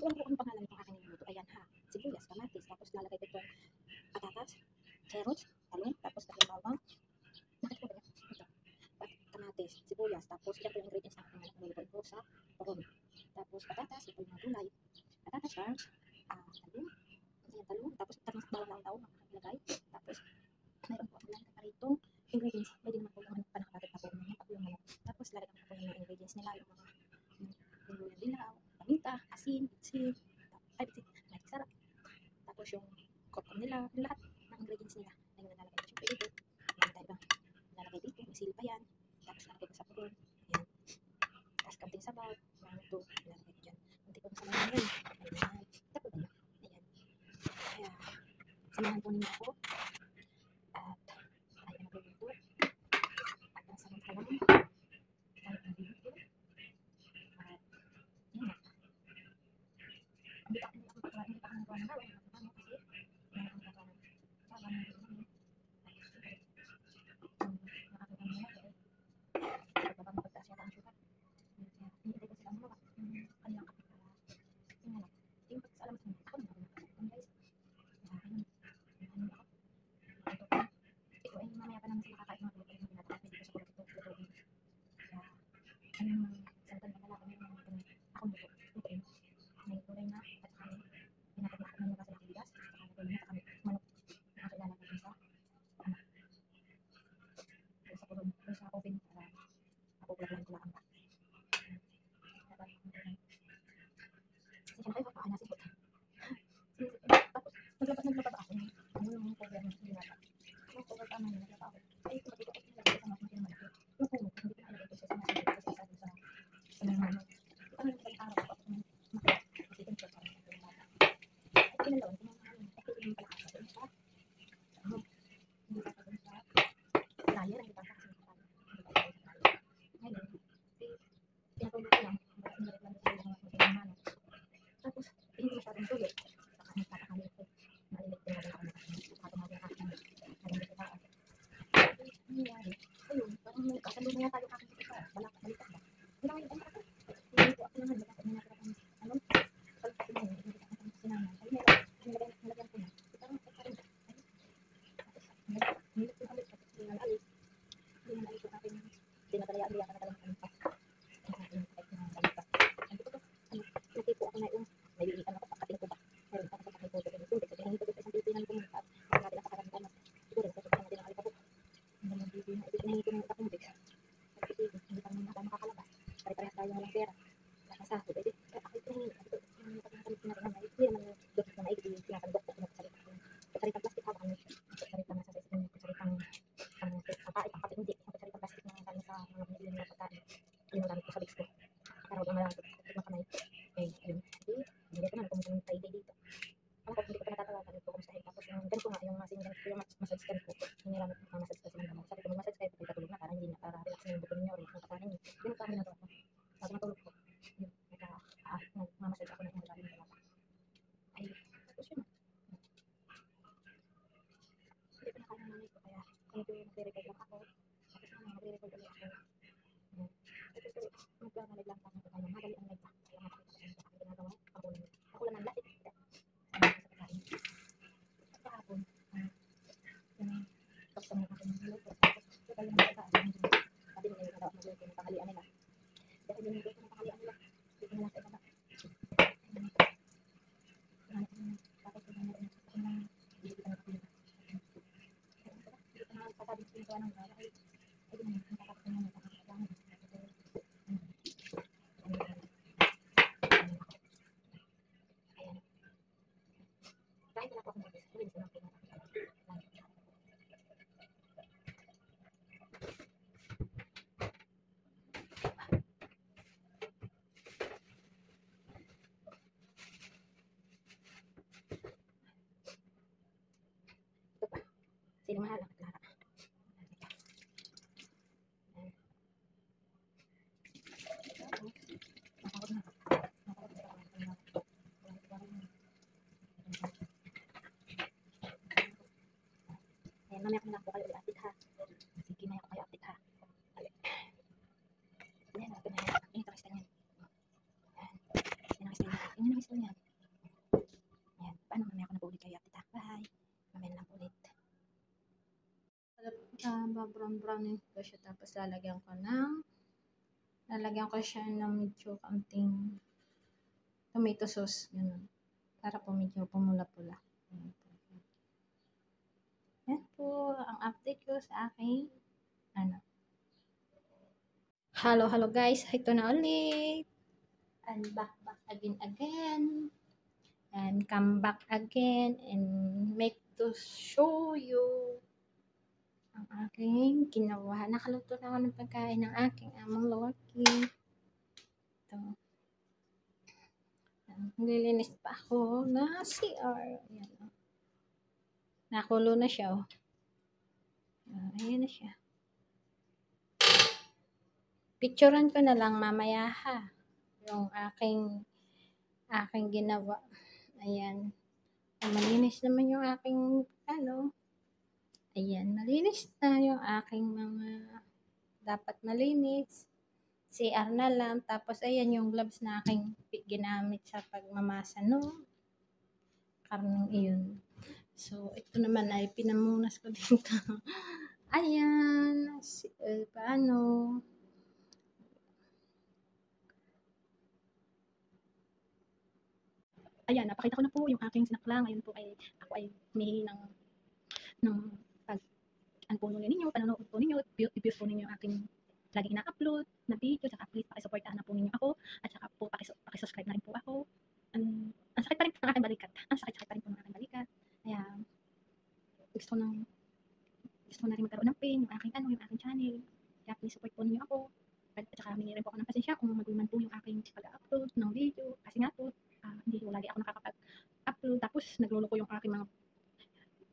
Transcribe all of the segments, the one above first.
ko lang po kung pangalan itong aking niluto. Ayan ha, sibuyas, kamatis, tapos lalagay ko itong patatas, carrots, talong, tapos tatlong bawang. Bakit ko ba yan? Ito. Kamatis, sibuyas, tapos yan po yung ingredients na aking nilulutuin ko sa turon. Tapos patatas, ito yung mga gulay. Patatas, carrots, talong, ayan talong, tapos tatlong bawang na taon ang ilagay. Tapos mayroon po akong lalagay pa ritong ingredients. Pwede naman po yung panakapatit na po yung pagulong manok. Tapos lalagyan ko po yung mga ingredients nila, yung mga yung dilaw, paminta, asin, bitsin, magic sarap. Tapos yung kokom nila, yung lahat ng ingredients nila na yung nalalagay ko. Siyempre dito, lalagay ba? Lalagay dito, may sili pa yan. Tapos lalagay ko sa puron. Ayan. Tapos kaunting sabaw, yung ito, lalagay ko dyan. Kunti ko sa mga yun. Ayan. Tapos ba yun? Ayan. Kaya, samahan po ninyo ako. At, tayo na magluluto. At ang sarap ka lang. Tayo na magluluto. At, yun na. Hindi pa ako nagawa ng gawin kasi meron akong gagawin. Tsaka ng gawin. Nakakita mo na eh. Kapag mapagtaas yata ang sugar. Hinihintay ko sila gumawa. Kanilang kapit para yun na lang. Yung pagkasalamat mo, ako na gawin guys. Ayun. Ano ako. Ito ay mamaya pa naman sila kakain mga luto. Yung pinatapos pwede ko sa kulot ito. Lutuin. Kaya ano yung saltan na lalaki na yung akong lutuin. May gulay na at saka pinapaglahat na nila sa bigas. Saka nagulay na sa kami manok. Saka ilalagay dun sa kulon. Dun sa oven para mapupulapulan ko lang ba. Kasi kayo papaanasin ko. Tapos naglaba ako. Ano yung cover ng binata. Yung cover tama na naglaba ako. Ay matuto ko nilagay sa mas malaki. Yung puno, hindi ko nalagay ko sa sinasabi ko sa isa sa mga manok. Ano yung pag-araw ko ako makita. Kasi ito yung parang yung bata. Ito pinalawan ko mga ano. Ito yung palakasa doon sa ano. Hindi pa doon sa layer. Hindi pa kasi hindi pa tayo. Ngayon, pinatulog ko lang. Baka sinalik lang sa mga manok. Tapos, hindi masyadong tuloy. Baka nagpapakalit ko. Malilit din natin ako na tumawag ang aking narinig ko taas. Ano nangyari? Ayun, parang may kasalunod nga tayo aking sa balak, balikat ba? Hindi lang yung ako. Hindi ko ako naman, balikat na natin ang ano, balikat na yun, hindi ko ako sinaman. Ay, meron, nilagyan ko na. Parang, parang, tapos, nilit ko ulit, tapos, hindi na naalis. Hindi na naalis yung aking, dinadalaya ka na talagang kami pa. Ang aking kahit na balikat. Sabi ko, nakipo ako na yung, nalilitan ako, pakating ko ba? Meron pa ako sa pakating ko, pero tubig, kasi hinihintay ko sa isang Pilipinan pumunta, at natin ang pakaramdaman naman. Siguro, kasi natin ang alipabok. Hindi naman bibig na, hinahingi ko ng tubig. Kasi hindi pa naman tayo makakalabas. Pare-parehas tayo walang pera. Nakasahod, eh, ako yung hinahingi. Sabi ko, yung napagkakamit ko natin na may, hindi naman yung dosis na maigit, yung pinakandok ko, pinagsasalita ko. Pagsalitang plastic habang ano, pagsalitang nasa sa isip yung pagsalitang pangkain, pangkain, hindi. Yung pagsalitang plastic na kami sa mga binibili nila pagkain. Yun ang gamit ko sa bigs ko. Para huwag mamalangkot ng kamay. Eh, yun. Hindi ko na kung may Friday dito. Ako, hindi ko pa natatawagan ito kumustahin. Tapos yung ganito nga, yung massage gun ko. Hiniramit ko massage kasi ng gamot. Sabi ko, mag-massage kayo pag katulog na para hindi na, para relax na yung buto ninyo, relax na kapanin niyo. Yun ang kami nagawa ko. Bago matulog ko. Yun, nagmamassage ako ng ilalim ng mata. Ay, tapos yun. Hindi ko nakaya ng nanay ko, kaya kung ito yung nagre-record lang ako, tapos nagre-record ulit ako. Ito, magkakalig lang tayo ng madali ang nagpa. Kaya makakita ko sa mga aking ginagawa. Ako lang ang lahat. Kahapon, yung tapos ang aking niluluto. Ito kayo ng pagkain. Sabi nila yung nagawa magluto ng tanghalian nila. Dahil yung niluluto ng tanghalian nila, dito na lang sa ibaba. Tapos ko na rin ako ng dito na kapila. Dito na sasabi ko yung ng bahay. Ay, di naman, nakakapit na naman ako sa bahay. Ayan. Kahit wala po akong mabis, hindi ko lang po sino mahal ang Clara? Ayan, mamaya ko na lang po kayo i-update ha. Sige, mamaya ko kayo update ha. Ayan, ito na yan. Ito na yan. Ayan, ito na yan. Ganyan ang gusto niya. Yan. Paano mamaya ako nag-ulit kayo, tita? Bye. Mamaya na lang ulit. Brown-brownin ko siya. Tapos lalagyan ko siya ng medyo kaunting tomato sauce. Ganun. Para po medyo pumula-pula. Yan po ang update ko sa aking Hello guys. Ito na ulit. And back again. And come back again and make to show you ang aking ginawa. Nakaluto na ako ng pagkain ng aking amang lalaki. Ito. Nililinis pa ako na CR. Ayan, oh. Nakulo na siya. Oh. Ayan na siya. Picturean ko na lang mamaya ha. Yung aking ginawa. Ayan. Malinis naman yung aking ayan, malinis na yung aking mga dapat malinis. CR na lang. Tapos, ayan yung gloves na aking ginamit sa pagmamasa no karneng iyon. So, ito naman ay pinamunas ko dito. Ayan. Paano? Ayan, napakita ko na po yung aking sinaklang. Ayun po ay, ako ay humihingi ng pag-unfollow ninyo, panonood po ninyo, i-views po ninyo aking lagi ina-upload na video, saka please pakisuportahan na po ninyo ako, at saka po pakisubscribe na rin po ako. Ang sakit pa rin ng aking balikat. Ang sakit pa rin po ng aking balikat. Kaya, gusto na rin magkaroon ng pain, yung aking channel. Kaya please support po ninyo ako. At saka humingi rin po ako ng pasensya kung maguman po yung aking pag-upload ng video. Kasi nga po, hindi ko lagi ako nakakapag-upload. Tapos, nagluloko yung aking mga,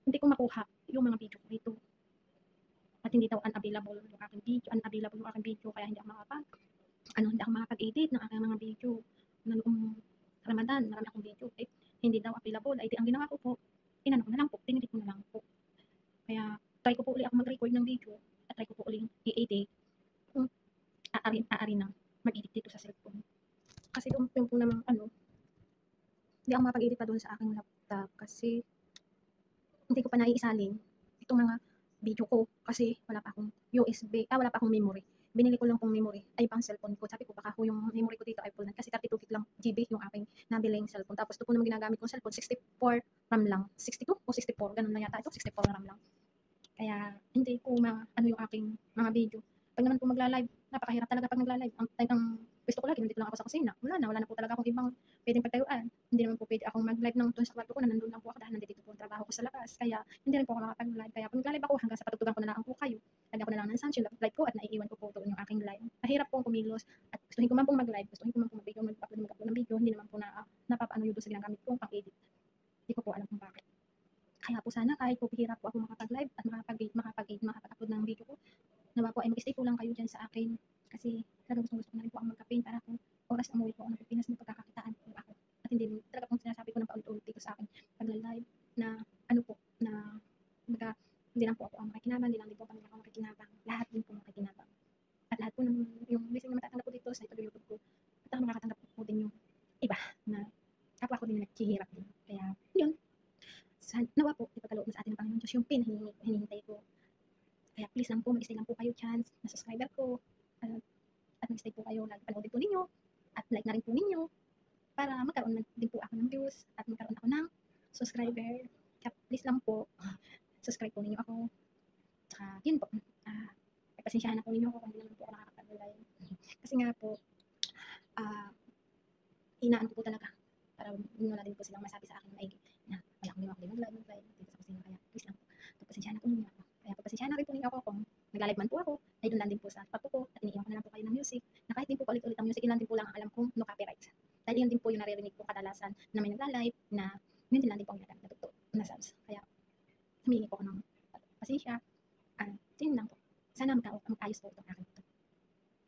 hindi ko makuha yung mga video ko dito. At hindi daw unavailable yung aking video, kaya hindi ako makapag-edit ng aking mga video. Noong Ramadan, marami akong video, hindi daw available. Ay, ang ginawa ko po, inano ko na lang po, tinitip ko na lang po. Kaya, try ko po ulit ako mag-record ng video, at try ko po ulit i-edit, aari na mag-edit dito sa cellphone. Kasi yung po naman, hindi ako makapag-edit pa doon sa aking laptop, kasi, hindi ko pa naiisalin itong mga video ko kasi wala pa akong memory. Binili ko lang pong memory ay pang cellphone ko. Sabi ko baka yung memory ko dito ay full na kasi 32 gig lang GB yung aking nabiling cellphone. Tapos ito po naman ginagamit kong cellphone 64 RAM lang. 62 o 64 ganun na yata ito, 64 RAM lang. Kaya hindi ko yung aking mga video. Pag naman po magla-live, napakahirap talaga pag nagla-live. Ang gusto ko lagi nandito lang ako sa kusina. Wala na po talaga akong ibang pwedeng pagtayuan. Hindi naman po pwede akong mag-live ng doon sa kwarto ko na nandun lang po ako dahil nandito po ang trabaho ko sa labas. Kaya hindi rin po ako makapag-live. Kaya pag nagla-live ako hanggang sa patutugan ko na lang po kayo. Lagyan ko na lang ng sunshine live ko at naiiwan ko po doon yung aking live. Mahirap pong kumilos at gustuhin ko man pong mag-live, gustuhin ko man pong mag-video, mag-upload ng video, hindi naman po napapaano yung doon sa ginagamit kong pang-edit. Hindi ko po alam kung bakit. Kaya po sana kahit po hirap po ako makapag-live at makapag-upload ng video ko, nawa po ay mag-stay po lang kayo dyan sa akin. Kasi talagang gusto ko na rin po ang mag-campaign para kung oras na umuwi po ako ng Pilipinas may pagkakakitaan po ako. At hindi talaga pong sinasabi ko ng paulit-ulit dito sa akin pag-live na hindi lang po ako ang makikinabang, hindi lang din po kami ako makikinabang. Lahat din po makikinabang. At lahat po ng yung blessing na matatanggap ko dito sa YouTube ko, at ako makakatanggap po din yung iba na kapwa ko din na naghihirap din. Kaya, yun. Nawa po, ipagkaloob na sa atin ng Panginoon Diyos yung hinihintay ko. Kaya please lang po, mag-stay lang po kayo chance na subscriber ko. At mag-stay po kayo, lagi panoodin po ninyo. At like na rin po ninyo. Para magkaroon din po ako ng views. At magkaroon ako ng subscriber. Kaya please lang po, subscribe po ninyo ako. Tsaka, yun po. Pagpasensyahan na po ninyo ako kung hindi naman po ako nakakapag-live. Kasi nga po, hinaan ko po talaga. Para wala din po silang masabi sa akin maigi na wala akong ginawa mag-live dito sa kusina. Kaya please lang po, pagpasensyahan na po ninyo ako. Kaya pagpasensyahan na rin po ninyo ako kung nag-live man po ako, ay doon lang din po sa papo ko at iniiwan ko na lang po kayo ng music na kahit din po ulit-ulit ang music, ilan din po lang ang alam kong no copyright. Dahil yun din po yung naririnig ko kadalasan na may nagla-live na yun din lang din po ang ginagamit na totoo na sounds. Kaya humingi po ako ng pasensya. Yun lang po. Sana mag-ayos po itong akin ito.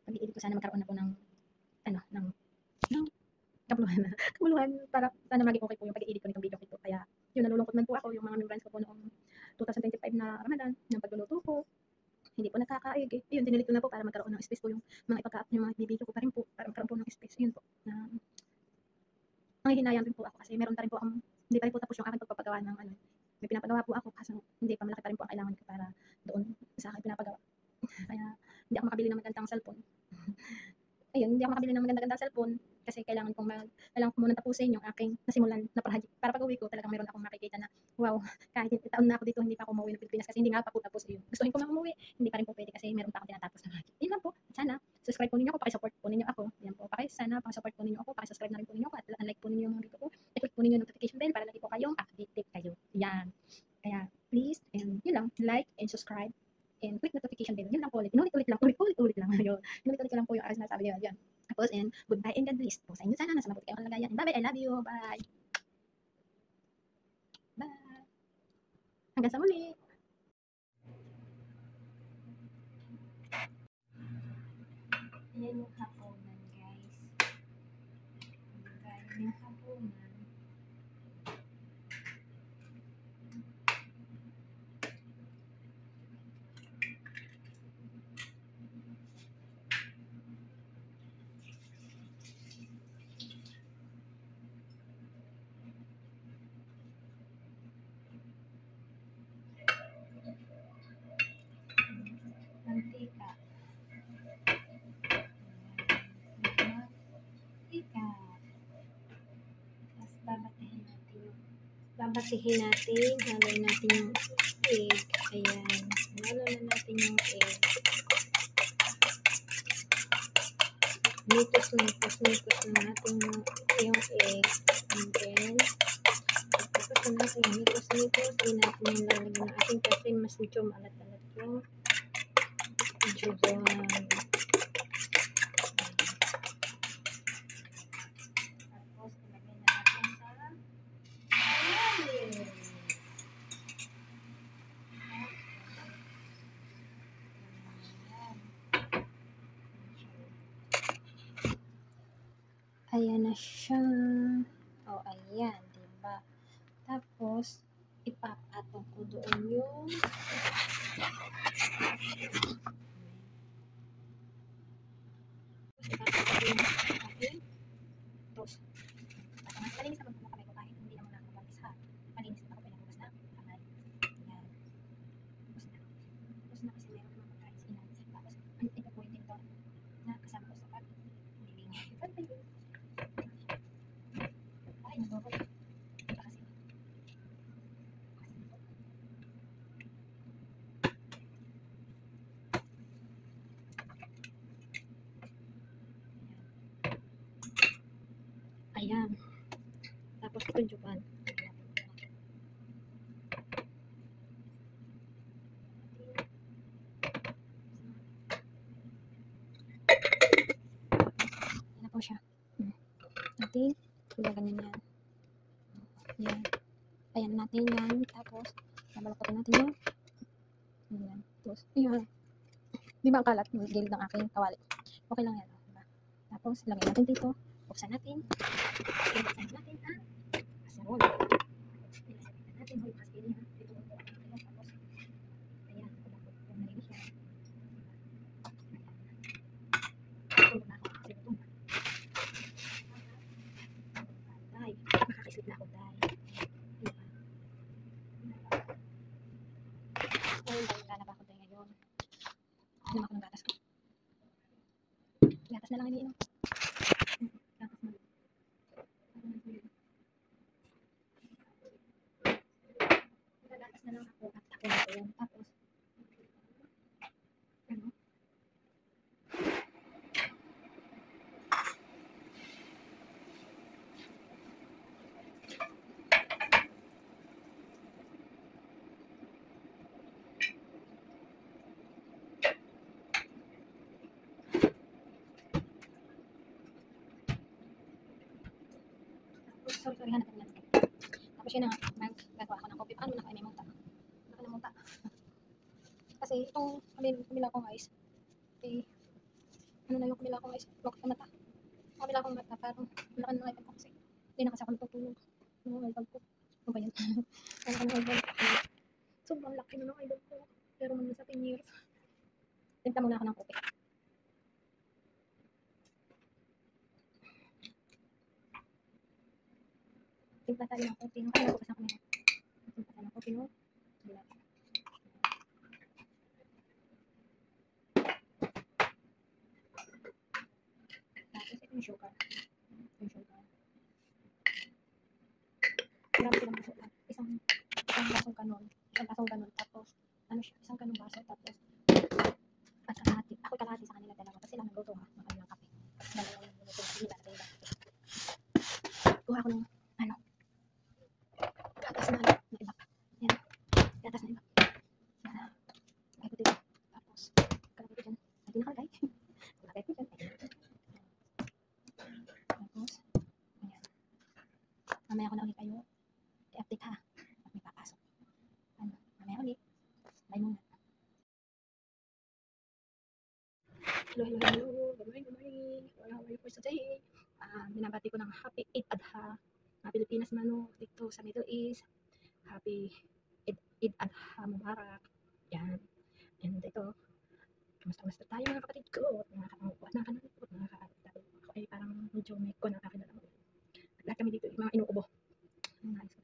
Pag-iedit ko sana magkaroon na po ng kabuluhan para sana maging okay po yung pag-i-edit ko nitong video ko ito. Kaya yun, nalulungkot man po ako yung mga membrance ko po noong 2025 na Ramadan, yung pagluluto ko. Hindi po nakakaig. Yun, dinilit ko na po para magkaroon ng space po yung mga ipagka-up yung mga video ko pa rin po, para magkaroon po ng space. Yun po. nanghihinayang rin po ako kasi meron pa rin po akong, hindi pa rin po tapos yung aking pagpapagawa ng ano, may pinapagawa po ako kaso hindi pa malaki pa rin po ang kailangan ko para doon sa aking pinapagawa. Kaya hindi ako makabili ng magandang cellphone. Ayun, hindi ako makabili ng magandang cellphone kasi kailangan ko munang tapusin yung aking nasimulan na project. Para pag-uwi ko talagang meron akong makikita na, wow, kahit taon na ako dito, hindi pa ako umuwi ng Pilipinas kasi hindi nga pa po tapos yun. Gustuhin ko mang umuwi, hindi pa rin po pwede kasi meron pa akong tinatapos na project. Yun lang po. Sana, subscribe po ninyo ako, pakisupport po ninyo ako. Yan po, sana pakisupport po ninyo ako, pakisubscribe na rin po ninyo ako at unlike po ninyo yung mga video ko. I-click po ninyo yung notification bell para lagi po kayong updated kayo. Yan. Kaya, please, and yun lang, like and subscribe and click notification bell. Yun lang po ulit. Inulit-ulit lang. Ulit lang. Yun. Inulit-ulit ko lang po yung aking sinasabi yun. Yan. Tapos, and goodbye and God bless po sa inyo. Sana nasa mabuti kayong kalagayan. Bye-bye. I love you. Bye. Bye. Hanggang sa muli. Ayan yung hapunan, guys. Ayan yung hapunan. Mantika. Mantika. Tapos babatihin natin, haloy natin yung egg. Ayan. Halo na natin yung egg. Nitos na natin yung egg. And then, tapos na natin yung nitos, din natin yung lalagyan ng ating kasi mas medyo maalat-alat yung jugon. Tapos, ilagay na natin sa oil. Ayan na siya. O, ayan, diba? Tapos, ipapatong ko doon yung ating toast. Malinis naman po kamay ko kahit hindi naman ako mabagis ha. Malinis na ako pinagugas na kamay. Ayan. Tapos na. Tapos na kasi meron naman pagkain sa inan. Tapos, ito po yung tinto na kasama ko sa pag-living. Ay, nagbago. Ayan. Tapos tunjukan. Ayan na po siya. Natin, ganyan yan. Ayan. Ayan natin yan. Tapos, nabalakotin natin yung ayan. Tapos, ayan. Di ba ang kalat? Gilid ng aking kawali. Okay lang yan. Diba? Tapos, lagay natin dito. Buksan natin. Buksan natin ang kasarol. Buksan natin. Hoy, kasi ini ha. Dito ko po. Tapos, ayan. Kung nalinis siya. Tulog na ako. Kasi gutom. Day. Nakakisip na ako, day. Diba? Ayun, lalaba ko day ngayon. Inom ako ng gatas ko. Gatas na lang iniinom. Gatas na. Gatas na lang ako at ako na po yun. Tapos, ano? Sorry, hanap ko lang. Tapos yun na nga, gagawa ako ng coffee. Paano na kayo may munta? Nakanamunta. Kasi itong kamila kong ice, eh, ano na yung kamila kong ice, block sa mata. Kamila kong mata, parang lakan ng iPad ko kasi. Hindi na kasi ako natutulog. Yung iPad ko. Ano ba yan? Ano ka ng iPad? Sobrang laki na ng iPad ko. Pero man sa 10 years. Tinta muna ako ng coffee. Timpla tayo ng kopi. Ano ko kasama nila? Timpla tayo ng kopi, no? Dilata. Tapos ito yung sugar. Yung sugar. Marami silang baso lang. Isang basong kanon. Isang basong kanon. Tapos, ano siya? Isang kanong baso. Tapos, at kalahati. Ako kalahati sa kanila dalawa. Kasi sila nagluto ha. Ng kanilang kape. Dalawa yung nagluto. Hindi ba natin iba? Kuha ko ng, ano, gatas na, ano, na iba pa. Yan. Gatas na iba. Yan. Lagay ko dito. Tapos, kalagay ko dyan. Hindi nakalagay. Lagay ko dyan. Tapos, ayan. Mamaya ko na ulit kayo. I-update ha. At may papasok. Ano, mamaya ulit. Bye muna. Hello, hello, hello. Good morning, good morning. How are you for today? Binabati ko ng happy Eid Adha. Pilipinas mano dito sa Middle East. Happy Eid Adha Mubarak. Yan. And ito, kamusta tayo mga kapatid ko? Mga kapangupuan na kanalipot, mga kaatado. Ako ay parang medyo may ko nakakilala mo. Lahat kami dito, mga inuubo. Nice.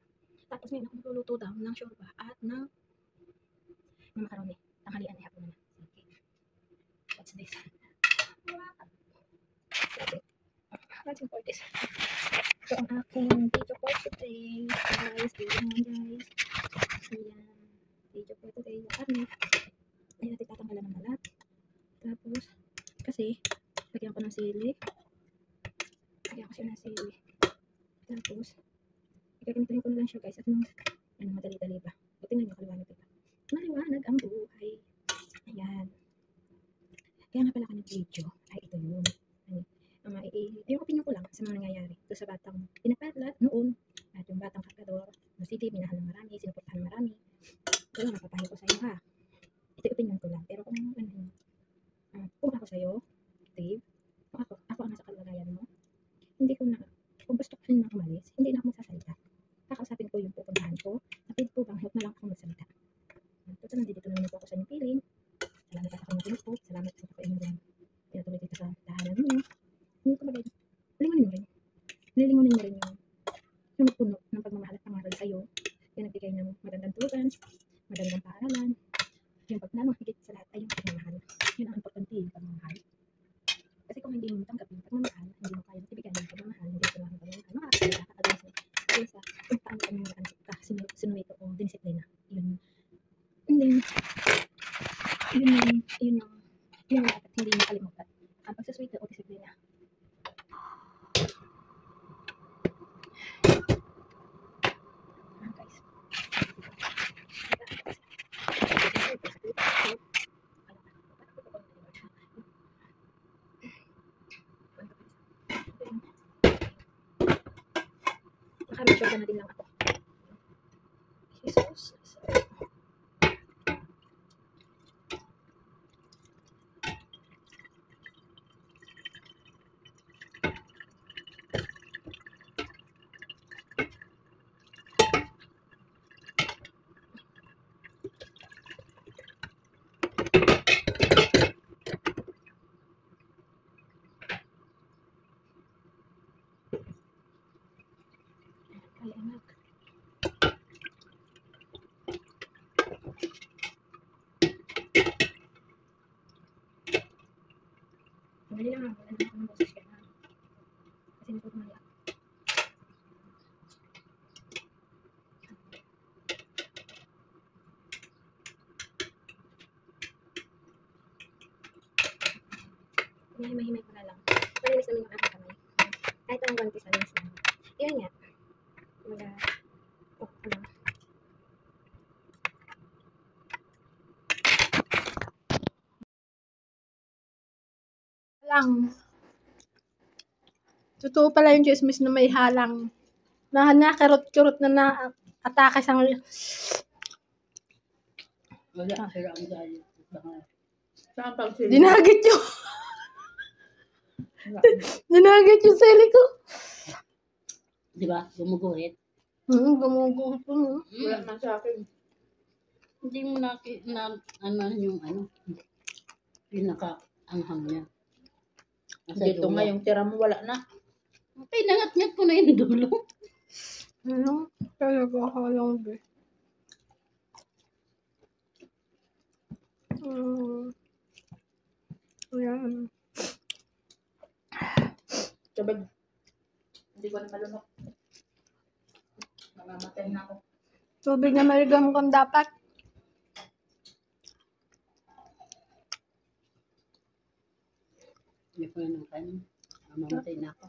Tapos ngayon ako magluluto daw ng shorba at ng macaroni. Tanghalian ay hapon na. Okay. What's this? What's for this? So, ang aking video for today, guys, ayan. Video for today, yung karne. Ay, natin tatanggalan ng balat. Tapos, kasi, lagyan ko ng sili. Tapos, igaganituhin ko na lang siya, guys. At nung, madali-dali ba? O, tingnan nyo, kaliwanag diba? Maliwanag ang buhay. Ayan. Kaya nga pala ka nag-video. Ay, ito yun. Yung opinion ko lang sa mga nangyayari. Ito sa batang pinapadlat noon. At yung batang kargador. No city, minahal ng marami, sinuportahan ng marami. Ito lang, napapahin ko sa iyo ha. Ito yung opinion ko lang. Pero kung kung ako sa'yo, Dave, kung ako ang nasa kalagayan mo, hindi ko na, kung gusto ko na umalis, hindi na ako magsasalita. Kakausapin ko yung pupuntahan ko. Napid po bang help na lang ako magsalita. Ito nandito naman po ako sa inyong piling. Salamat at ako ng po. Salamat sa ako inyong pinatuloy dito sa tahanan ninyo. Hindi ko bagay. Lilingunin mo rin yung puno ng pagmamahal at pangaral sa'yo. Yung nagbigay ng magandang tulugan, magandang paaralan. Yung paglalong higit sa lahat ay yung pagmamahal. Yun ang importante yung pagmamahal. Kasi kung hindi mo tanggap yung pagmamahal, hindi mo kaya magbigay ng pagmamahal, hindi ko lang pagmamahal, makakasaya ka agad sa kung paano ka nang ka sinuwito o dinisiplina. Yun. And then, yun dapat hindi mo kalimutan. Ang pagsuswito o disiplina. Guys. Naka-measure na din lang ako. Jesus. Ay, anak. Madali lang, wala naman akong boses kaya na. Kasi nagpapamali ako. Himay-himay ko na lang. Malinis naman yung aking kamay. Kahit ang guantes, malinis naman. Yun nga. Ano. Lang. Totoo pala yung chismis na may halang. Nakarot-kurot na atake sa Wala ang sira ang dahil. Saan pang sila? dinagit yung dinagit yung sili ko. Diba? Gumuguhit. Gumuguhit po mo. Wala na sa akin. Hindi mo ano yung pinaka-anghang niya. Dito nga yung tira mo wala na. Pinangat-ngat ko na yung dulo. Ano? Talaga halang be. Ayan. Sabag, hindi ko na malunok. Mamamatay na ako. Tubig na maligamgam dapat. Hindi ko na ng kanin. Mamatay na ako.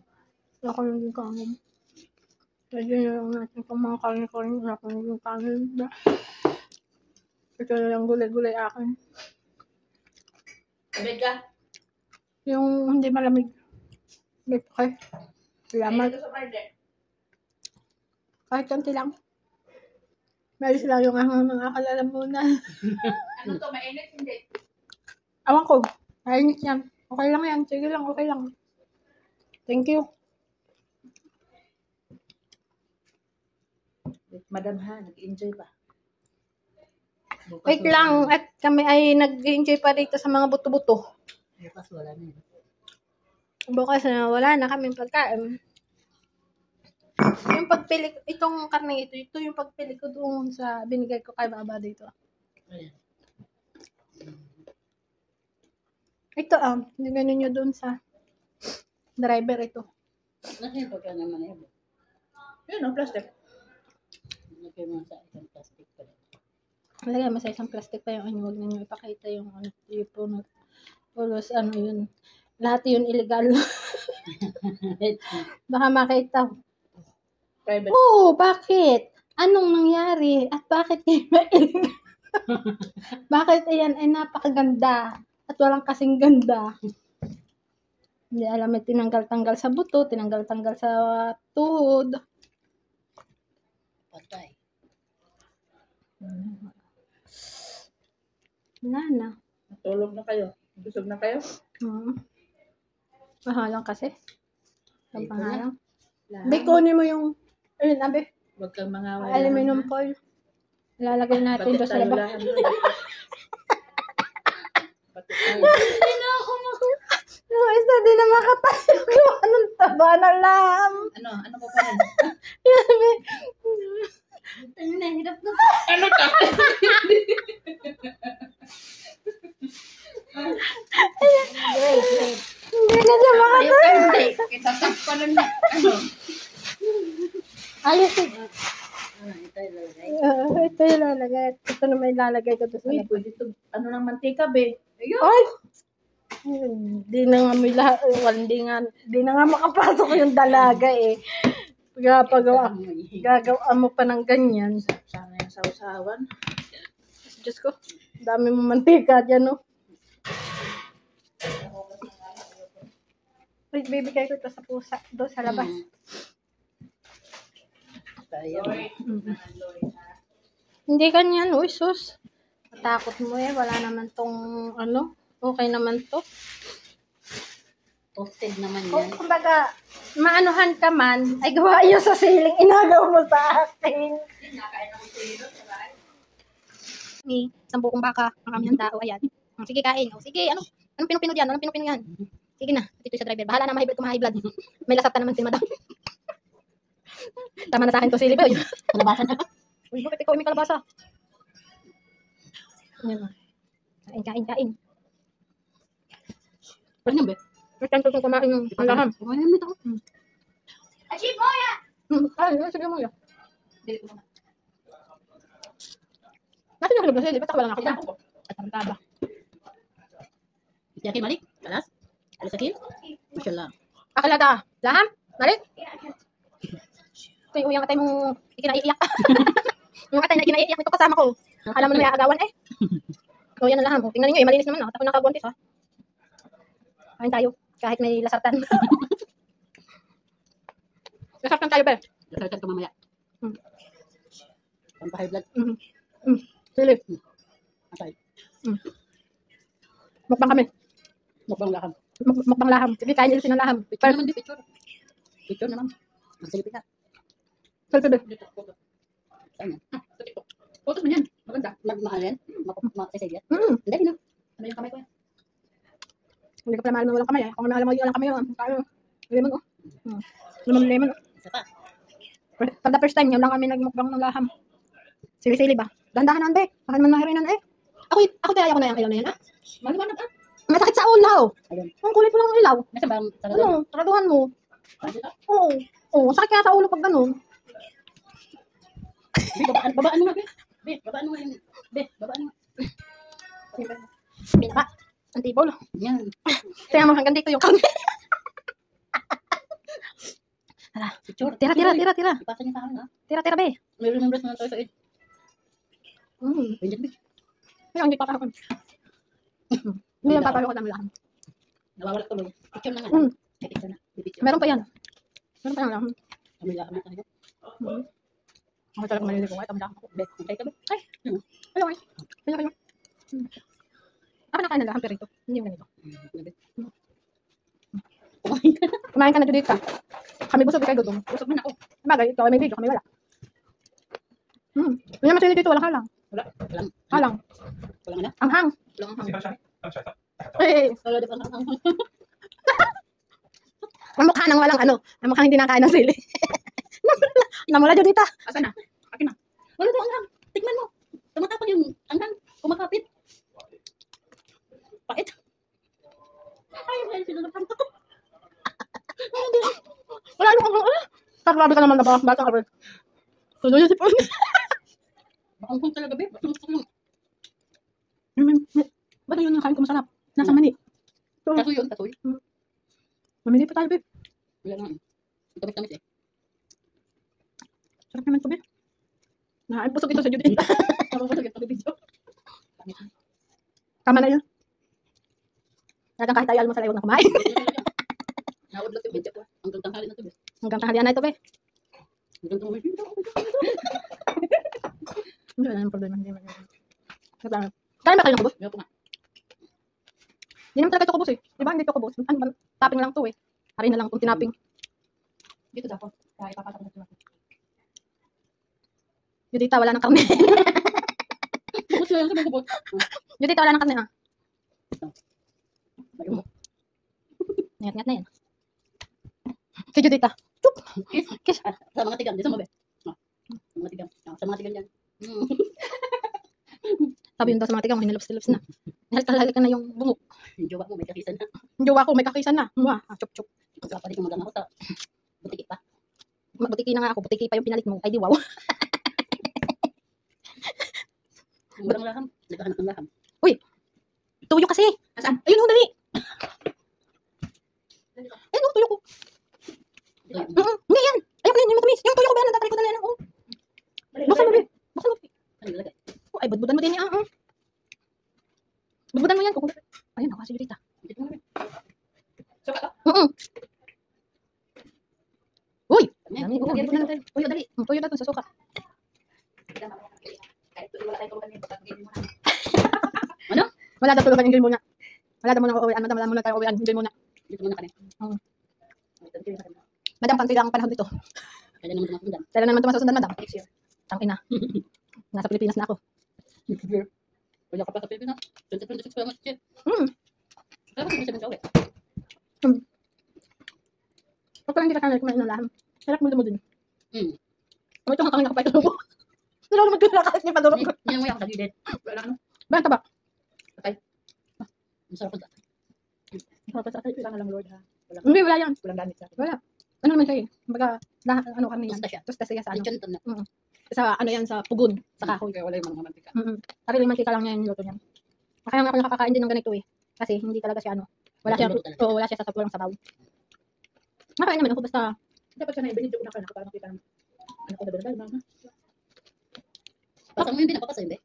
Ako lang din kanin. Pwede na lang natin kung mga kanin-kanin. Wala ko lang yung kanin. Ito na lang gulay-gulay akin. Sabag ka. Yung hindi malamig. Okay. Salamat. Ito sa Friday. Kahit konti lang. Meron lang yung mga kalalamunan. Ano to, mainit? Hindi. Awan ko. Ayos yan. Okay lang yan. Sige lang. Okay lang. Thank you. Madam ha, nag-enjoy pa. Bukas Wait wala lang. na. At kami ay nag-enjoy pa dito sa mga buto-buto. Bukas wala na. Bukas na wala na kaming pagkain. Yung pagpili, itong karne ito yung pagpili ko doon sa binigay ko kay Baba dito. Ayan. Ito binigay ninyo doon sa driver ito. Nasa yung pagka naman yun. Yun o, plastic. Lagay mo sa isang plastic pa rin. Lagay mo sa isang plastic pa yung huwag ninyo ipakita yung yung punot. Pulos yun. Lahat yun illegal. Baka makita. Private. Oo, bakit? Anong nangyari? At bakit kayo illegal? Bakit ayan ay napakaganda at walang kasing ganda? Hindi alam may tinanggal-tanggal sa buto, tinanggal-tanggal sa tuhod. Patay. Nana. Tulog na kayo. Busog na kayo. Mahalang kasi. Ang Ito na. pangalang. Lahat. Be, kunin mo yung abe, Huwag kang mga wala. aluminum foil. Lalagay natin doon sa labas. Pati tayo. Yung isa din na makatayo. Anong taba ng laham? Ano ko pa rin? Yan, be. Ano na, hirap na. Ano ka? Great. Hindi na siya Ayaw makatayo. ka hindi. Itatak pa lang na. Ano? Ayos eh. Ito ilalagay. Ito yung lalagay. Ito na may lalagay ko doon sa Uy, labas. pwede ito. Ano ng mantika, be? Ayun. Ay! Di na nga may lahat. Di na nga makapasok yung dalaga eh. Gagawa mo pa ng ganyan. Sana yung sausawan. Diyos ko, dami mo mantika dyan, no? Wait, bibigay ko ito sa pusa. Doon sa labas. Tayo. Hindi ganyan, uy, sus. Matakot mo eh. Wala naman tong, okay naman to. Toasted naman Kung yan. kumbaga, maanuhan ka man, ay gawa yun sa siling, inagaw mo sa akin. Ni, 10 kong baka, ang aming tao, ayan. Sige, kain. Sige, anong pinupino yan? Anong pinupino yan? Sige na, dito sa driver. Bahala na mahibad kung mahibad. May lasap ka naman si madam. Tama na sa akin to, sili boy. Kalabasan na. Uy, bakit ikaw may kalabasa? Ayan. Kain. Ano ba? First time ko kumain ng laham. Ano mo ito? Achieve mo yan! Ay, sige mo yan. Dili ko naman. Nasaan yung kalabasa? Ba't ako walang nakita? Ako po. At ang taba. Yakin Malik? Kalas? Alas akil? Mashallah. Akalata. Laham? Malik? Ito yung uyang katay mong ikinaiiyak. Yung katay na ikinaiiyak nito kasama ko. Alam mo na may aagawan eh. O yan ang laham. Tingnan niyo eh, malinis naman. Ako nakabuntis ha. Kain tayo. Kahit may lasartan. Lasartan tayo ba? Lasartan ka mamaya. Pampahay blood. Sili. Atay. Mukbang kami. Mukbang lakam. Mukbang laham. Sige, kain nila sinang laham. Picture naman di, picture. Picture naman. Magsilipin ka. Selfie. Saan yan? Sa TikTok. Photos mo yan. Maganda. Mahal yan? Makasasay yan? Mm. Hindi, no? Ano yung kamay ko yan? Hindi ko pala mahal mo walang kamay. Kung mahal mo walang kamay, kain mo. Lemon oh. Lemon. Isa pa. For the first time, yun lang kami nagmukbang ng laham. Sili-sili ba? Dahan-dahanan, be. Bakit man mahirinan, eh. Ako kaya ko na yung ilaw na yan, ah. Maliwanag ah. Masakit sa ulo. Ayun. Ang kulit mo lang ng ilaw. Nasa bang sarado? Ano? Taraduhan mo. Oo. Oo, sakit kaya sa ulo pag ganun. Be, babaan mo nga, be. Be, babaan mo nga yung... Be, babaan mo. Pinaka. Ang tibol. Yan. Kaya mo hanggang dito yung kami. Picture. Tira. Ipasa niyo sa akin, ha? Tira, be. May remembrance naman tayo sa age. Pwede, be. Kaya hindi pa ako. Hindi lang papalo ko ng laham. Nawawala tuloy. Picture na nga. Mm. May picture na. May picture. Meron pa yan. Meron pa yan laham. May lakam na tayo. Ako talaga maliligo. Ay, tamda ako. Be, okay ka, be? Ayaw, ay. Kayo. Ako nakain ng laham pero ito. Hindi yung ganito. Be. Kumain ka na Judith ka. Kami busog, ikaw gutom. Usap man ako. Bagay, ito ay may video, kami wala. Hindi naman sila dito, walang halang. Walang. Halang. Walang ano? Ang hang. Walang hang. Eh, Wala di pa ang hang. ang mukha nang walang ano. Ang mukha hindi nakain ng sili. Namula Judith. Asan na? Akin na. Wala daw ang hang. Tignan mo. Tumatapag yung ang hang. Kumakapit. Pait. Ay, wala sila ng hang. Wala nung ang hang. Grabe ka naman na ba? Bata ka rin. Tuloy yung sipon. Ang hang talaga, be. Ba't yun yung kain ko masarap? Nasa mani. Kasoy yun, kasoy. Mamili pa tayo, babe. Wala nga. Tamis-tamis eh. Sarap naman ito, babe. Pusok ito sa Judith. Napapasok yung video. Tama na yun. Talagang kahit ayaw mo sa layog na kumain. Naudlot yung video ko. Hanggang tanghali na ito, be. Hanggang tanghalian na ito, babe. Hanggang tanghali. Hindi wala nang problema. Hindi man. Kain ba kayo ng kubos? Meron po nga. Hindi naman talaga ito kubos eh. Di ba hindi ito kubos? Ano ba? Topping lang to eh. Hari na lang itong tinaping. Dito dapat. Kaya ipapasok na ito. Judita, wala nang karne. Bukod sila yung sabang Judita, wala nang karne ah. Ayun. Ngat-ngat na yan. Si Judita. Chup! Kiss. Sa mga tigang. Di sa mga be. Sa mga tigang. Sa mga tigang dyan. Sabi yun daw sa mga tigang, hinilops-tilops na. Talaga ka na yung bungok. Yung jowa mo may kakisan na. Yung jowa ko, may kakisan na. Mwah, chup-chup. Kung kapalit yung magang ako sa butiki pa. Butiki na nga ako. Butiki pa yung pinalit mo. Ay, di wow. Yung walang laham. Nagkahanap ng laham. Tuyo kasi. Asan? Ayun, dali. Ayun, tuyo ko. Hindi yan. Ayun, yung matamis. Yung tuyo ko ba yan? Natatalikutan na yan. Oh. Buksan mo, babe. Buksan mo. Ano yung lagay? Oh, ay, budbudan mo din yan. Budbudan mo yan. Ayun, ako si Judita. Dito mo na be. Suka to? Uy! Ano Dami. Oo, budbudan natin. Tuyo, dali. Tuyo natin sa suka. Kahit wala tayong tulugan yun. Pag-game mo na. Wala daw tulugan, enjoy muna. Wala daw muna uuwian. Madam, wala muna tayo uuwian. Enjoy muna. Dito muna kami. Oo. Dito yung sakit. Madam, pang ang panahon dito. Kaya naman tumasundan. Kailan naman tumasusundan, madam? Next year. Tang ina. Nasa Pilipinas na ako. Wala ka pa sa Pilipinas. 2026 pa lang siya. Kaya ba sabi sa ulit? Pag parang hindi ka sanay kumain ng laham. Sarap mo din. Hmm. Ito nga kami nakapay ko. Pero naman kaya kahit niya padurog ko. Hindi mo yung tagilid. Wala ano. Banta ba? Masarap ang Sarap sa akin. Wala na lang Lord ha. Hindi, wala yan. Walang gamit sa akin. Wala. Ano naman siya eh. Kumbaga, ano kami yan. Tusta siya. Tusta siya sa ano. Lechon ito na. Sa ano yan, sa pugon. Sa kahoy. Kaya wala yung mga mantika. Sarili mantika lang niya yung luto niya. Kaya nga ako nakakain din ng ganito eh. Kasi hindi talaga siya ano. Wala siya, Luto talaga. oo, wala siya sa walang sabaw. Makain naman ako basta, Dapat siya na ibinidyo ko na ka para makita ng ano ko na ba mama. Pasang mo yung pinapapasa yun, be?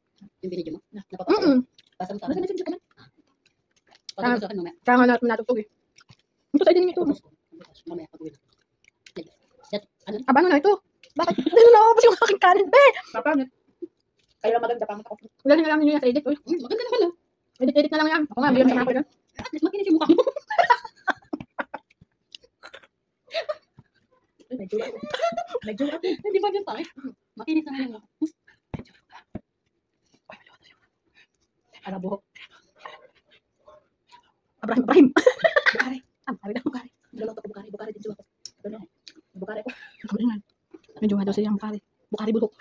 Yung binidyo mo? Napapasa. Pasang sa Basta akin. messenger ka man. Pasang mo sa akin mamaya. kaya nga natutog eh. Ito sa din ito. Mamaya pag-uwi na. Ano? Aba, ano na ito? Bakit? Hindi na naubos yung aking kanin, be! Papangit. Kaya maganda pang ako. Galing na lang ninyo yan sa edit, uy. Maganda naman lang. Edit na lang yan. Ako nga, bigyan sa mga ko yan. At least makinis yung mukha mo. Medyo ako. Medyo ako. Hindi ba yun pangit? Makinis naman yung mukha. Ala buhok. Abrahim. Bukari. Sabi na, bukari. Dalawa ko bukari. Bukari din siya ako. Ano? Bukari ko. Galing Medyo daw siya ang bukari. Bukari buhok.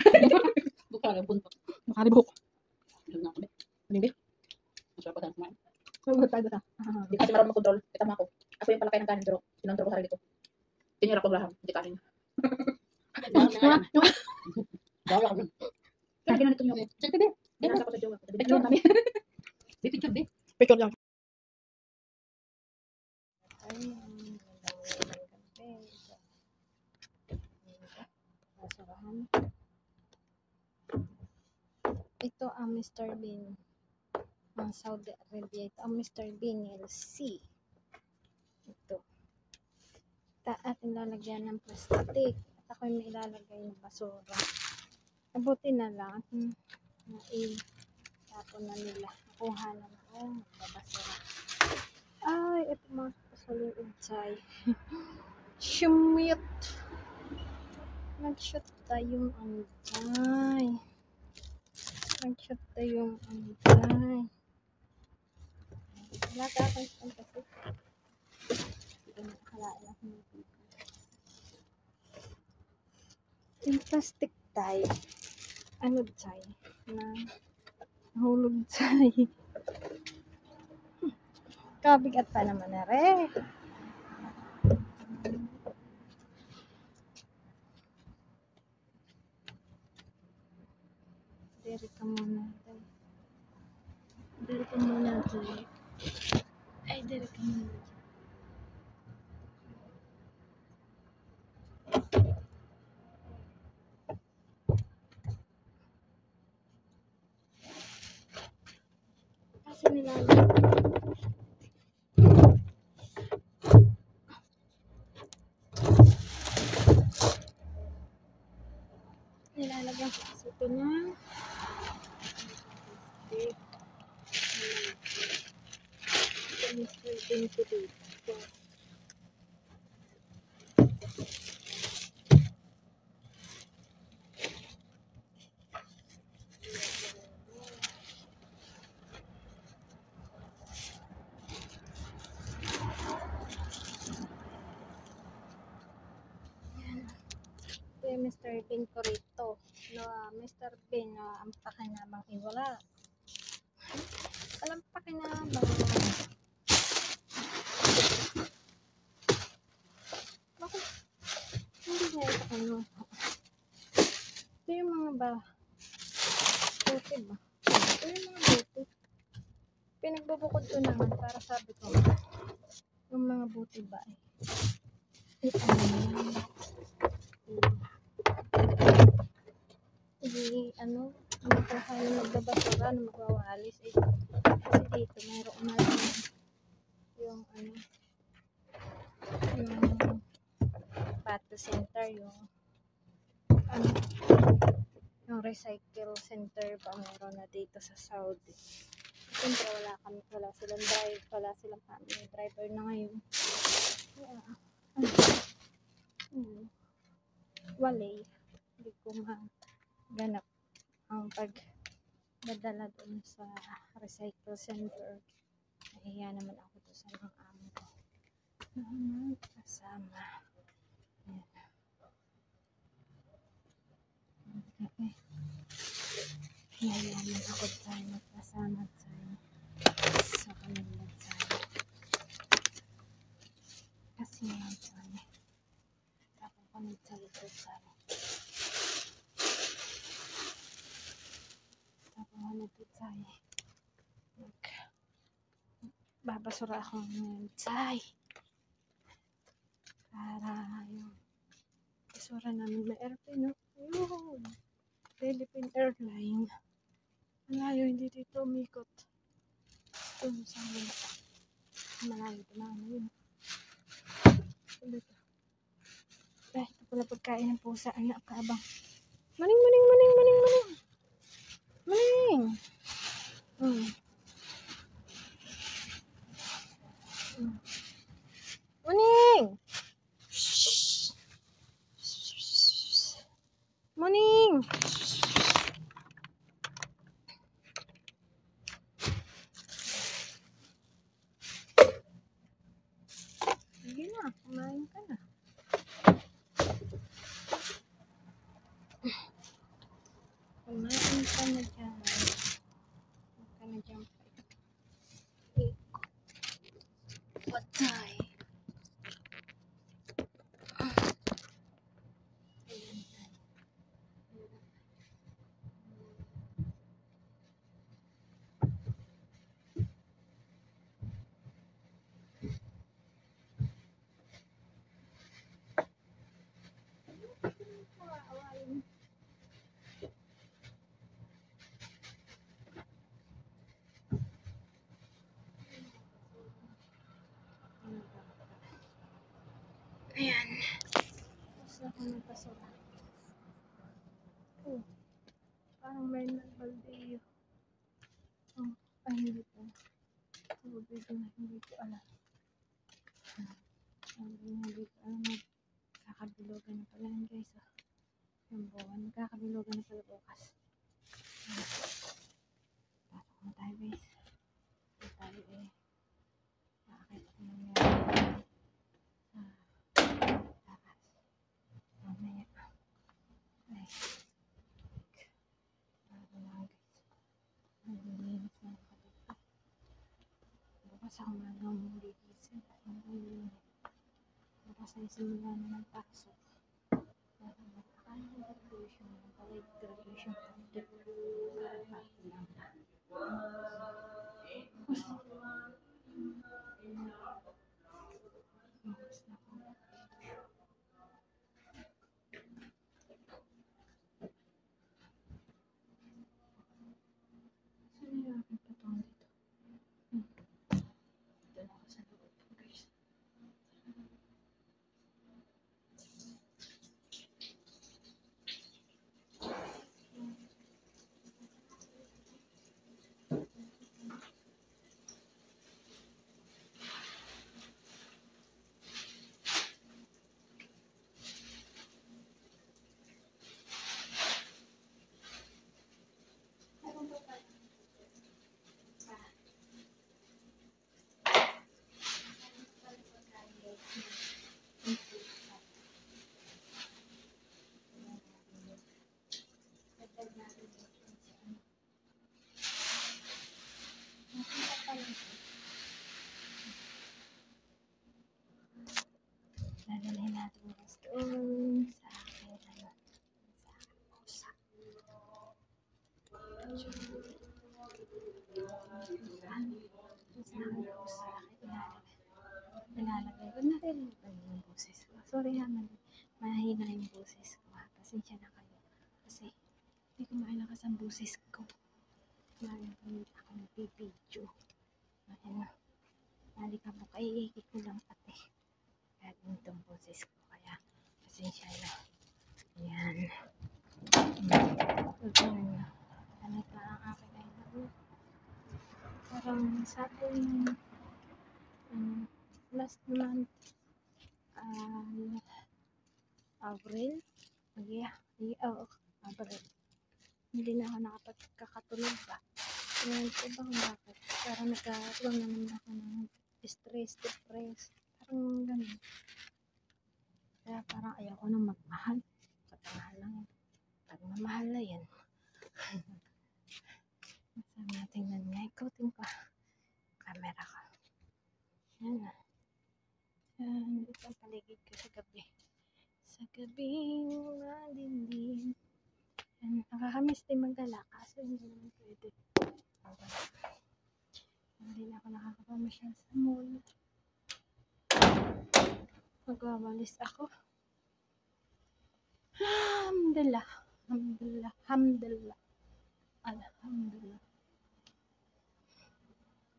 Bukara, buntot. Bukari buhok. Alam na kami. Hindi. Masarap pa tayo kumain. Huwag tayo basta. Hindi kasi marunong mag-control. Kitama ako. Ako yung palakay ng kanin pero sinontrol ko sarili ko. Tinira ko laham. Hindi kanin. Dawla ka dun. Kaya ginanito niyo ako. Sige, be. Ginasa ko sa jowa ko. Picture. Kami. Be, picture, be. Picture lang. Ito ang Mr. Bean ng Saudi Arabia. Ito ang Mr. Bean LC. Ito. Ating lalagyan ng plastic. At ako'y may ilalagay ng basura. Mabuti na lang at tapon na nila. Nakuha na lang. Magbabasura. Ay, ito mga kasaluod say. Shumit. Nag-shoot tayong anday. Nag-shoot tayong anday. Wala ka akong isang kasi. Hindi na nakalaan ako ng video. Yung plastic tayo. Ano tayo? Na nahulog tayo. Kabigat pa naman na rin. Dere ka muna. Dere ka muna. Ay, dere ka muna. Kasi nilalagyan. Nilalagyan ko kasi ito na. Ito Mr. Bean ko dito. Ito yung Mr. Bean ko rito. No, Mr. Bean, ang pakinabang iwala. Walang pakinabang. Bakit? Hindi niya ito ano. Ito yung mga buti ba? Ito yung mga buti. Pinagbubukod ko naman para sabi ko yung mga buti ba eh. Ito ano, magkakaha na magbabasura na magwawalis eh. Kasi dito mayroon na lang yung ano, yung battle center, yung ano, yung recycle center pa meron na dito sa Saudi. Siyempre wala silang drive, wala silang family driver na ngayon. Walay, hindi ko maganap ang pagdadala doon sa recycle center. Nahiya naman ako doon sa mga amo ko na kasama. Nahiya naman ako tayo magkasama tayo sa kanila tayo. Kasi naman tayo. Tapos kami talito tayo. Tapos nandito tayo. Babasura ako ngayon tayo. Para yung basura namin may airplane, no? Ayun! Philippine Airlines. Malayo, hindi dito umikot. Doon sa mga malayo pa na ano yun. Dito. Ito pala pagkain ng pusa. Anak kaabang. Maning! Maning! Maning! Sige na, kumain ka na. Kumain ka na dyan. Huwag ka na dyan pa. Patay. Ayan. Gusto ko magpasura. Oh, parang may nagbalde. Oh, ay hindi po. Tubig na hindi ko alam. Hindi ko alam. Kakabilogan na pala yan guys. Oh. Yung buwan. Kakabilogan na pala bukas. Pasok na tayo guys. Ito tayo eh. Nakakita ko nangyari. Takas. Mamaya. Ay. Bago lang guys. Naglilinis na ako dito. Bukas ako magang gigising. Bukas ay simula na ng pasok. Akala ko graduation lang pala. Graduation party. Party lang. Bukas na po. Saan yung aking patong dito? Dito na ako sa loob guys. Lalagay natin guys doon sa akin ano, sa aking pusa. Sa aking pusa, ilalagay ko. Naririnig ba yung boses ko? Sorry ha, mahina yung boses ko ha. Pasensya na kayo. Kasi hindi ko mailakas ang boses ko. Narinig ako nag-video. Ayun. Nalikabok ay ikik ko lang pati. Kaya itong boses ko. Kaya pasensya na. Ayan. Ano pa ang aking ay parang sa akin last month April. April. Hindi na ako nakapagkakatulog ba. Ngayon ko ba kung bakit? Parang nagkakaroon naman ako ng stress, depress. Parang ganun. Kaya parang ayaw ko nang magmahal. Pagmahal lang yan. Pagmamahal na yan. Sabi natin na niya. Ikutin ko. Camera ko. Yan na. Yan. Ito ang paligid ko sa gabi. Sa gabing madinding. Yan. Nakakamiss din magdala. Kaso hindi naman pwede. Hindi na ako nakakapamasyal sa mall. Magwawalis ako. Alhamdulillah. Alhamdulillah. Alhamdulillah. Alhamdulillah.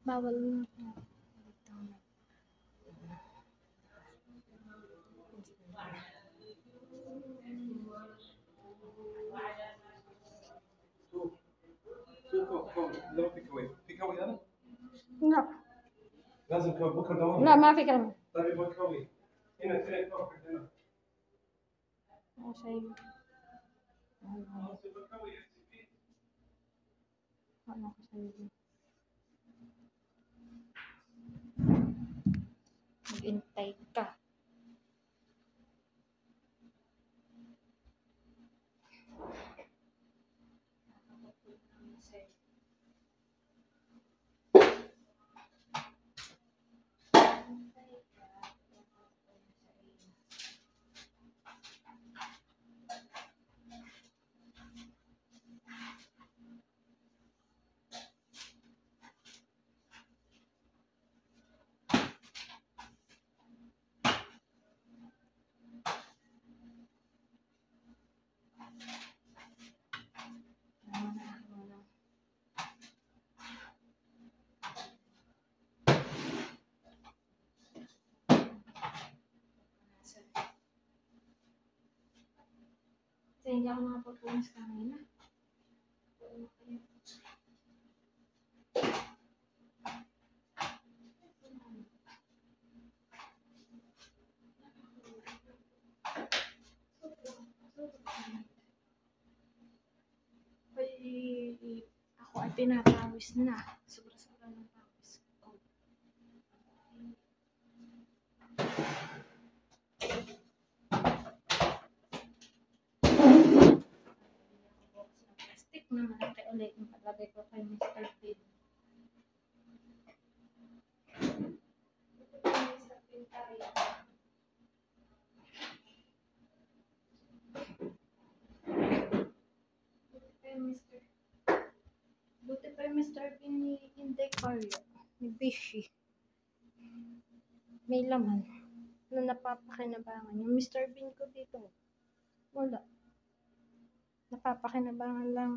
Bawal na. Ito na. لا تيك أواي. تيك أواي أنا؟ لا. لازم بكرة دوام. لا ما في كلام. طيب يبغى كوي. هنا تريك كوي هنا. ما شيء. Ano ko sa iyo? Mag-intay ka. Kasi, kasi hindi ako nakapagpunas kanina. Ako ay tinatawis na. Sobra-sobra ng tawis ko. Plastic na malaki ulit yung paglagay ko kay Mr. Bean. Buti pa yung Mr. Bean ni Inday Carlo, ni Bishi. May laman na napapakinabangan. Yung Mr. Bean ko dito, wala. Napapakinabangan lang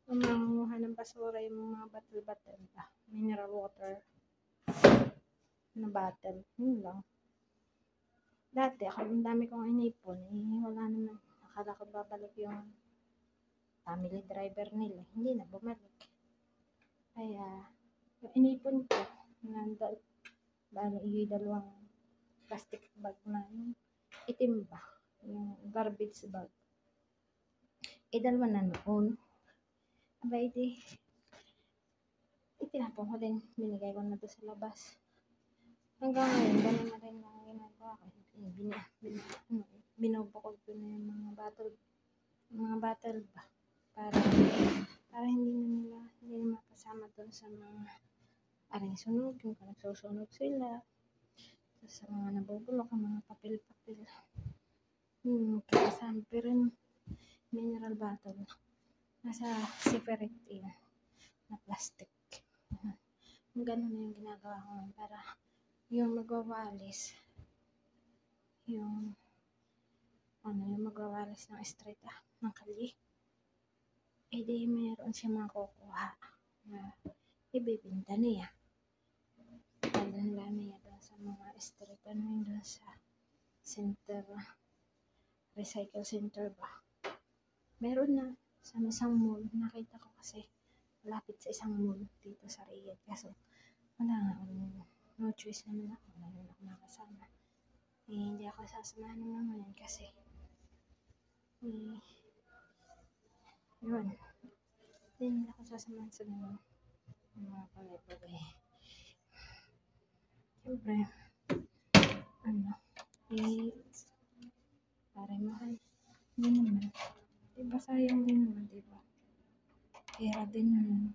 yung manguha ng basura, yung mga bottle-bottle ba. Mineral water na bottle. Yun lang. Dati, ako yung dami kong inipon. Wala naman. Akala ko babalik yung family driver nila. Hindi na bumalik. Kaya, yung inipon ko, bali dalawang plastic bag na yung itim ba. Yung garbage bag. Dalawa na noon. Abay di, itinapon ko din. Binigay ko na doon sa labas. Hanggang ngayon, ganun na rin ang ginagawa ko. Binubukod ko na yung mga bottle ba. Para hindi na makasama doon sa mga aring sunog. Yung nagsusunog sila. Sa mga nabubulok, ang mga papel-papel. Kasama pero mineral bottle. Nasa separate na plastic. Ganun na yung ginagawa ko para yung magwawalis, yung magwawalis ng street ng kali, di mayroon siya makukuha na ibibinta niya. Dadala niya doon sa mga street, doon sa center, recycle center ba. Meron na sa isang mall, nakita ko kasi malapit sa isang mall dito sa Riyadh. Kaso wala nga, no choice naman ako, wala ako nakasama. Hindi ako sasamahan ng mga yan kasi yun, hindi ako sasamahan sa mga bagay-bagay. Siyempre, parang mahal. Hindi naman. Diba sayang din naman, diba? Kaya din naman.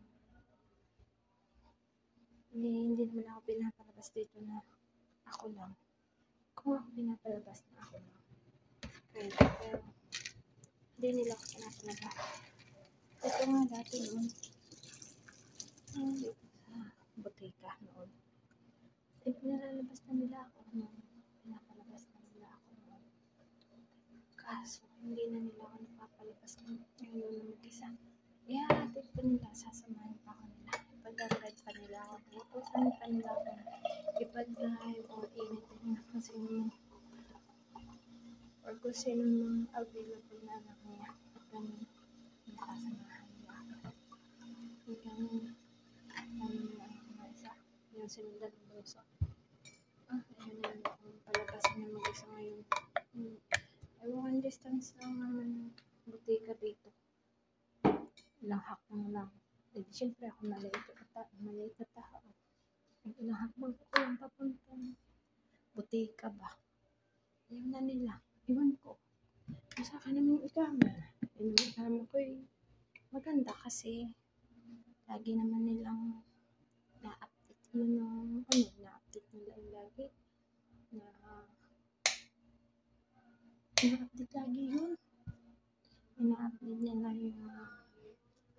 Hindi naman ako pinapalabas dito na ako lang. Kung ako pinapalabas na ako lang. Pero, hindi nila ako pinapalabas. Ito nga dati noon. Dito sa butika noon. Pinalalabas na nila ako noon. Pinapalabas na nila ako noon. Kaso, hindi na nila ako napapalabas ngayon na mag-isa. Ihahatid pa nila, sasamahin pa ako nila. Ipag-drive pa nila ako. Utusan pa nila ako. Ipag-drive o anything na kung sino or kung sino mga available na anak niya. At ganun, nasasamahan nila ako. Hanggang nila ako na isa. Yung sinundan ng bunso. Ayun na lang akong palabas niya mag-isa ngayon. One distance lang naman butika dito. Ilang hakbang lang. Siyempre ako maliit na tao. Ilang hakbang ko lang papuntang butika ba. Ayaw na nila. Iwan ko. Sa akin naman yung ikama. Yung ikama ko maganda kasi Kasi, lagi naman nilang na-update yun ng, ano, na-update nila yung lagi. Na-update lagi yun. Ina-update nila yung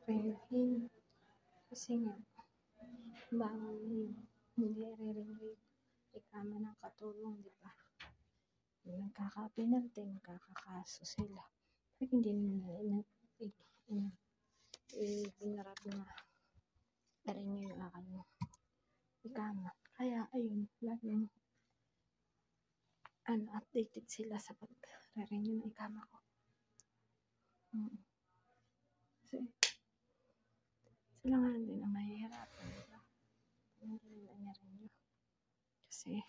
ring. Kasi nga, bawal yun. Hindi re-ring ikama ng katulong, di ba? Nagkaka-penalty, magkakakaso sila. Pag hindi nila binarap na rin nyo yung aking ikama. Kaya, ayun, laging updated sila sa pag-renew ng ikama ko. Kasi, sila nga din ang mahihirapan, diba? Hindi na renew. Kasi,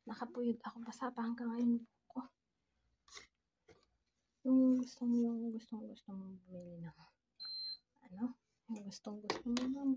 nakapuyod ako, basa pa hanggang ngayon ko. Yung gustong bumili ng, yung gustong bumili ng